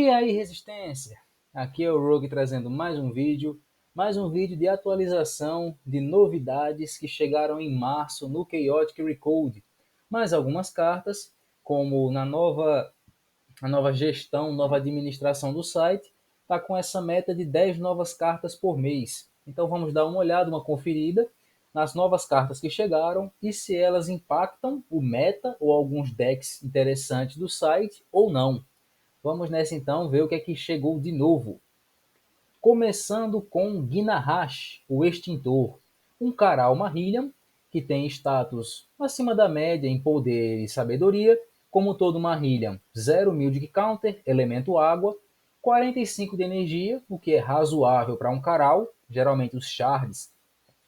E aí, Resistência? Aqui é o Rogue trazendo mais um vídeo de atualização de novidades que chegaram em março no Chaotic Recode. Mais algumas cartas, como a nova gestão, nova administração do site, está com essa meta de 10 novas cartas por mês. Então vamos dar uma olhada, uma conferida nas novas cartas que chegaram e se elas impactam o meta ou alguns decks interessantes do site ou não. Vamos nessa então ver o que é que chegou de novo. Começando com Ginahash, o Extintor, um Caral Marillion que tem status acima da média em poder e sabedoria, como todo Marillion, 0 Music Counter, elemento água, 45 de energia, o que é razoável para um Caral, geralmente os shards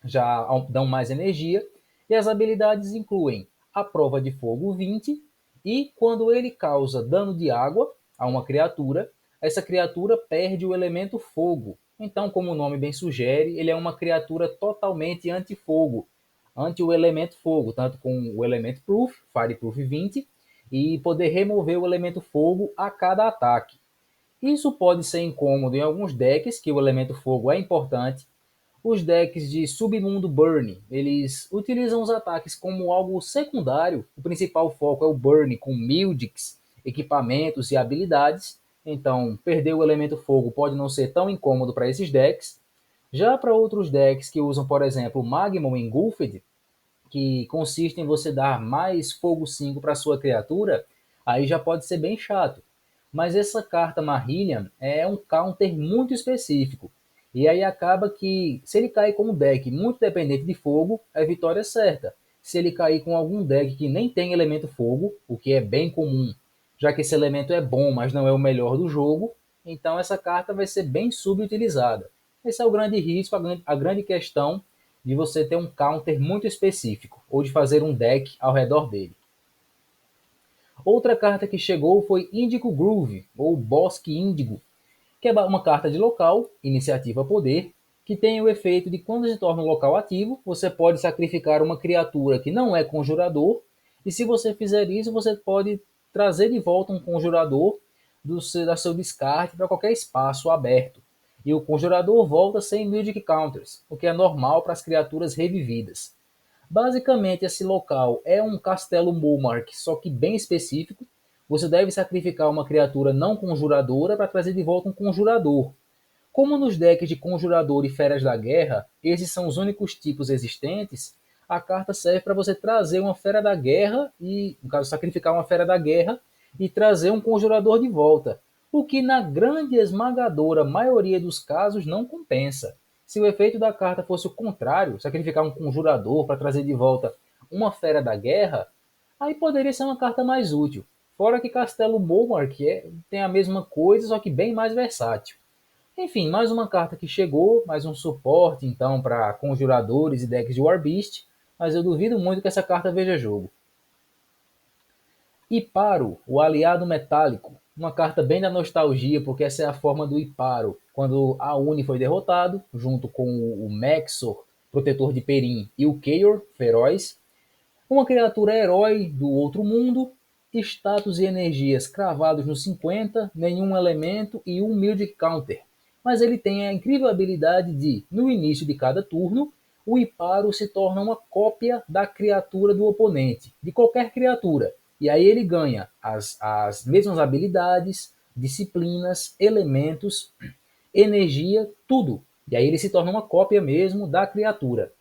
já dão mais energia, e as habilidades incluem a prova de fogo 20, e quando ele causa dano de água a uma criatura, essa criatura perde o elemento fogo. Então, como o nome bem sugere, ele é uma criatura totalmente anti-fogo, anti o elemento fogo, tanto com o elemento Proof, Fireproof 20, e poder remover o elemento fogo a cada ataque. Isso pode ser incômodo em alguns decks, que o elemento fogo é importante. Os decks de Submundo Burn, eles utilizam os ataques como algo secundário. O principal foco é o Burn com Mildics, equipamentos e habilidades. Então, perder o elemento fogo pode não ser tão incômodo para esses decks. Já para outros decks que usam, por exemplo, Magnum Engulfed, que consiste em você dar mais fogo 5 para sua criatura, aí já pode ser bem chato. Mas essa carta Marillion é um counter muito específico. E aí acaba que, se ele cair com um deck muito dependente de fogo, é vitória certa. Se ele cair com algum deck que nem tem elemento fogo, o que é bem comum, já que esse elemento é bom, mas não é o melhor do jogo, então essa carta vai ser bem subutilizada. Esse é o grande risco, a grande questão de você ter um counter muito específico, ou de fazer um deck ao redor dele. Outra carta que chegou foi Indigo Groove, ou Bosque Índigo, que é uma carta de local, iniciativa poder, que tem o efeito de quando se torna um local ativo, você pode sacrificar uma criatura que não é conjurador, e se você fizer isso, você pode trazer de volta um conjurador do seu descarte para qualquer espaço aberto. E o conjurador volta sem Magic Counters, o que é normal para as criaturas revividas. Basicamente, esse local é um castelo Mulmark, só que bem específico. Você deve sacrificar uma criatura não conjuradora para trazer de volta um conjurador. Como nos decks de Conjurador e Feras da Guerra, esses são os únicos tipos existentes, a carta serve para você trazer uma Fera da Guerra, e, no caso, sacrificar uma Fera da Guerra e trazer um Conjurador de volta, o que na grande esmagadora maioria dos casos não compensa. Se o efeito da carta fosse o contrário, sacrificar um Conjurador para trazer de volta uma Fera da Guerra, aí poderia ser uma carta mais útil. Fora que Castelo Mulmark tem a mesma coisa, só que bem mais versátil. Enfim, mais uma carta que chegou, mais um suporte então para conjuradores e decks de Warbeast, mas eu duvido muito que essa carta veja jogo. Iparo, o aliado metálico, uma carta bem da nostalgia, porque essa é a forma do Iparo, quando a Uni foi derrotado, junto com o Mexor, protetor de Perim, e o Kaor, feroz. Uma criatura herói do outro mundo, status e energias cravados no 50, nenhum elemento e um Magic Counter. Mas ele tem a incrível habilidade de, no início de cada turno, o Iparo se torna uma cópia da criatura do oponente, de qualquer criatura. E aí ele ganha as mesmas habilidades, disciplinas, elementos, energia, tudo. E aí ele se torna uma cópia mesmo da criatura.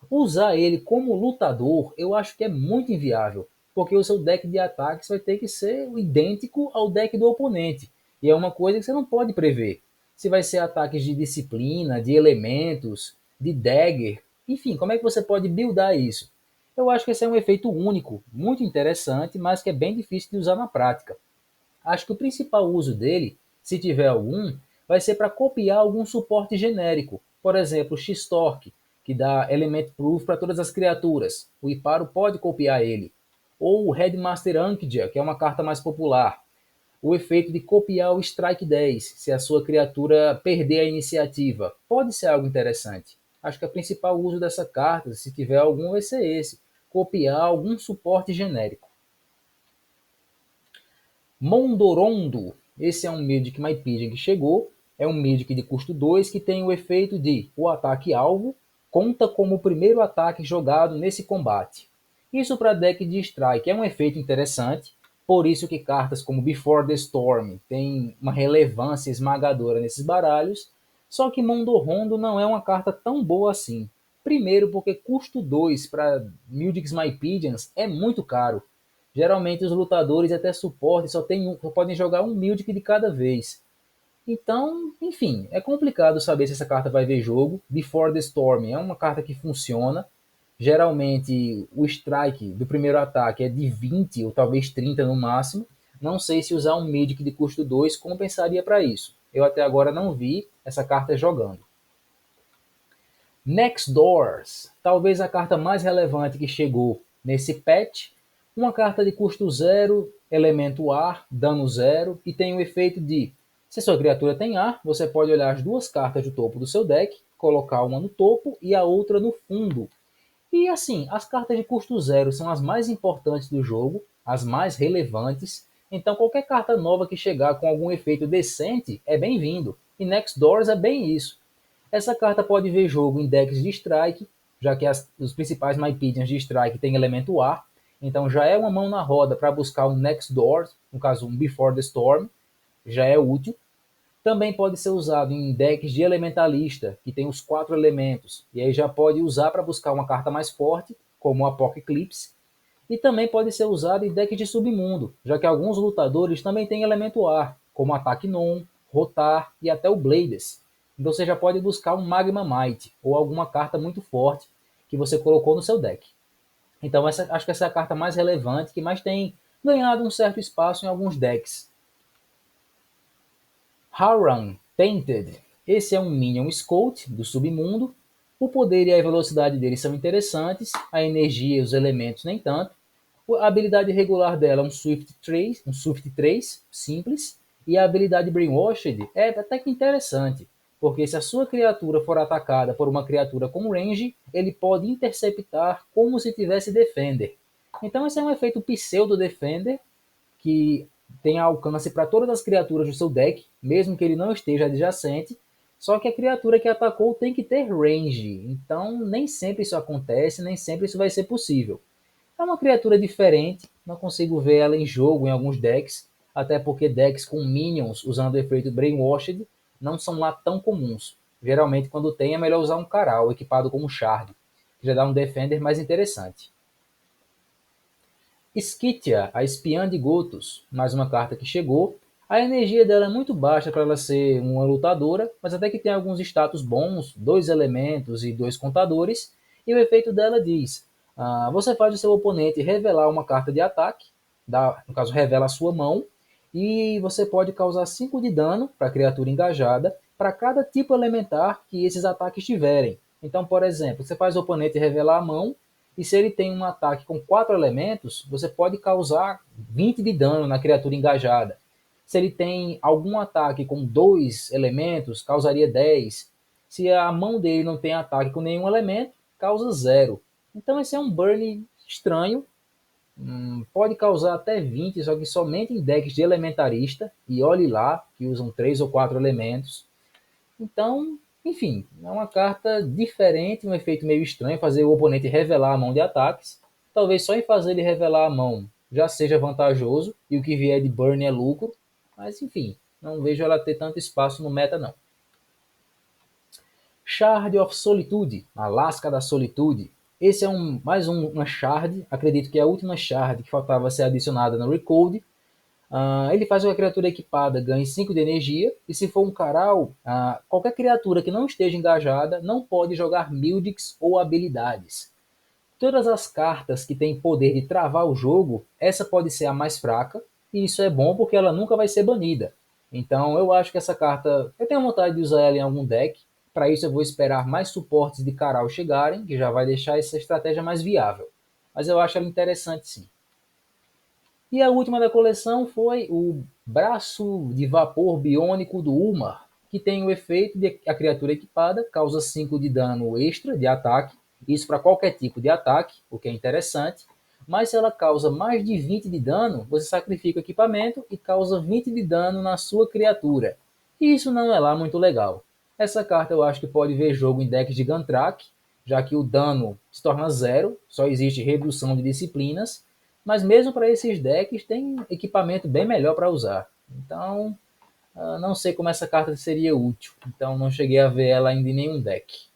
Usar ele como lutador, eu acho que é muito inviável, porque o seu deck de ataques vai ter que ser idêntico ao deck do oponente. E é uma coisa que você não pode prever. Se vai ser ataques de disciplina, de elementos, de dagger, enfim, como é que você pode buildar isso? Eu acho que esse é um efeito único, muito interessante, mas que é bem difícil de usar na prática. Acho que o principal uso dele, se tiver algum, vai ser para copiar algum suporte genérico. Por exemplo, o X-Torque, que dá Element Proof para todas as criaturas. O Iparo pode copiar ele. Ou o Headmaster Ankidia, que é uma carta mais popular. O efeito de copiar o Strike 10, se a sua criatura perder a iniciativa. Pode ser algo interessante. Acho que o principal uso dessa carta, se tiver algum, vai ser esse. Copiar algum suporte genérico. Mondorondo, Esse é um Mythic Mypedium que chegou, é um Mythic de custo 2 que tem o efeito de o ataque alvo conta como o primeiro ataque jogado nesse combate. Isso para deck de Strike é um efeito interessante, por isso que cartas como Before the Storm têm uma relevância esmagadora nesses baralhos, só que Mondo Rondo não é uma carta tão boa assim. Primeiro porque custo 2 para Mythic Mypedians é muito caro. Geralmente os lutadores até suporte só podem jogar um Mythic de cada vez. Então, enfim, é complicado saber se essa carta vai ver jogo. Before the Storm é uma carta que funciona. Geralmente o strike do primeiro ataque é de 20 ou talvez 30 no máximo. Não sei se usar um Mythic de custo 2 compensaria para isso. Eu até agora não vi essa carta jogando. Next Doors, talvez a carta mais relevante que chegou nesse patch. Uma carta de custo 0, elemento ar, dano 0 e tem o efeito de se sua criatura tem ar, você pode olhar as duas cartas do topo do seu deck, colocar uma no topo e a outra no fundo. E assim, as cartas de custo 0 são as mais importantes do jogo, as mais relevantes, então qualquer carta nova que chegar com algum efeito decente é bem-vindo. E Next Doors é bem isso. Essa carta pode ver jogo em decks de Strike, já que os principais Mypedians de Strike têm elemento ar, então já é uma mão na roda para buscar um Next Doors, no caso um Before the Storm, já é útil. Também pode ser usado em decks de Elementalista, que tem os 4 elementos, e aí já pode usar para buscar uma carta mais forte, como o Apocalipse, e também pode ser usado em decks de Submundo, já que alguns lutadores também têm elemento ar, como Ataque Non, Rotar e até o Blades. Então você já pode buscar um Magma Might, ou alguma carta muito forte que você colocou no seu deck. Então acho que essa é a carta mais relevante, que mais tem ganhado um certo espaço em alguns decks. Haran Tainted. Esse é um Minion Scout do submundo. O poder e a velocidade dele são interessantes, a energia e os elementos nem tanto. A habilidade regular dela é um Swift 3 simples, e a habilidade Brainwashed é até que interessante, porque se a sua criatura for atacada por uma criatura com range, ele pode interceptar como se tivesse Defender. Então esse é um efeito pseudo Defender, que tem alcance para todas as criaturas do seu deck, mesmo que ele não esteja adjacente, só que a criatura que atacou tem que ter range, então nem sempre isso acontece, nem sempre isso vai ser possível. É uma criatura diferente, não consigo ver ela em jogo em alguns decks, até porque decks com minions usando o efeito Brainwashed não são lá tão comuns. Geralmente quando tem é melhor usar um Caral equipado como Shard, que já dá um Defender mais interessante. Skythia, a espiã de Gothos, mais uma carta que chegou. A energia dela é muito baixa para ela ser uma lutadora, mas até que tem alguns status bons, 2 elementos e 2 contadores. E o efeito dela diz: você faz o seu oponente revelar uma carta de ataque, no caso revela a sua mão, e você pode causar 5 de dano para a criatura engajada para cada tipo elementar que esses ataques tiverem. Então, por exemplo, você faz o oponente revelar a mão, e se ele tem um ataque com 4 elementos, você pode causar 20 de dano na criatura engajada. Se ele tem algum ataque com 2 elementos, causaria 10. Se a mão dele não tem ataque com nenhum elemento, causa 0. Então esse é um burn estranho. Pode causar até 20, só que somente em decks de elementarista. E olhe lá, que usam 3 ou 4 elementos. Então, enfim, é uma carta diferente, um efeito meio estranho, fazer o oponente revelar a mão de ataques. Talvez só em fazer ele revelar a mão já seja vantajoso, e o que vier de burn é lucro, mas enfim, não vejo ela ter tanto espaço no meta não. Shard of Solitude, a Lasca da Solitude. Esse é mais uma Shard, acredito que é a última Shard que faltava ser adicionada no Recode. Ele faz com que a criatura equipada ganhe 5 de energia, e se for um Caral, qualquer criatura que não esteja engajada não pode jogar Mythics ou habilidades. Todas as cartas que têm poder de travar o jogo, essa pode ser a mais fraca, e isso é bom porque ela nunca vai ser banida. Então eu acho que essa carta, eu tenho vontade de usar ela em algum deck. Para isso eu vou esperar mais suportes de Caral chegarem, que já vai deixar essa estratégia mais viável. Mas eu acho ela interessante sim. E a última da coleção foi o Braço de Vapor Biônico do Umar, que tem o efeito de a criatura equipada causa 5 de dano extra de ataque, isso para qualquer tipo de ataque, o que é interessante. mas se ela causa mais de 20 de dano, você sacrifica o equipamento e causa 20 de dano na sua criatura. E isso não é lá muito legal. Essa carta eu acho que pode ver jogo em decks de Gantrak, já que o dano se torna zero, só existe redução de disciplinas, mas mesmo para esses decks tem equipamento bem melhor para usar. Então, não sei como essa carta seria útil, então não cheguei a ver ela ainda em nenhum deck.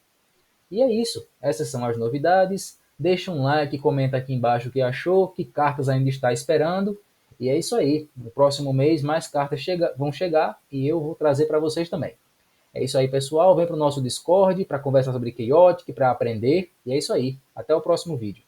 E é isso, essas são as novidades. Deixa um like, comenta aqui embaixo o que achou, que cartas ainda está esperando. E é isso aí, no próximo mês mais cartas vão chegar e eu vou trazer para vocês também. É isso aí, pessoal. Vem para o nosso Discord para conversar sobre Chaotic, para aprender. E é isso aí. Até o próximo vídeo.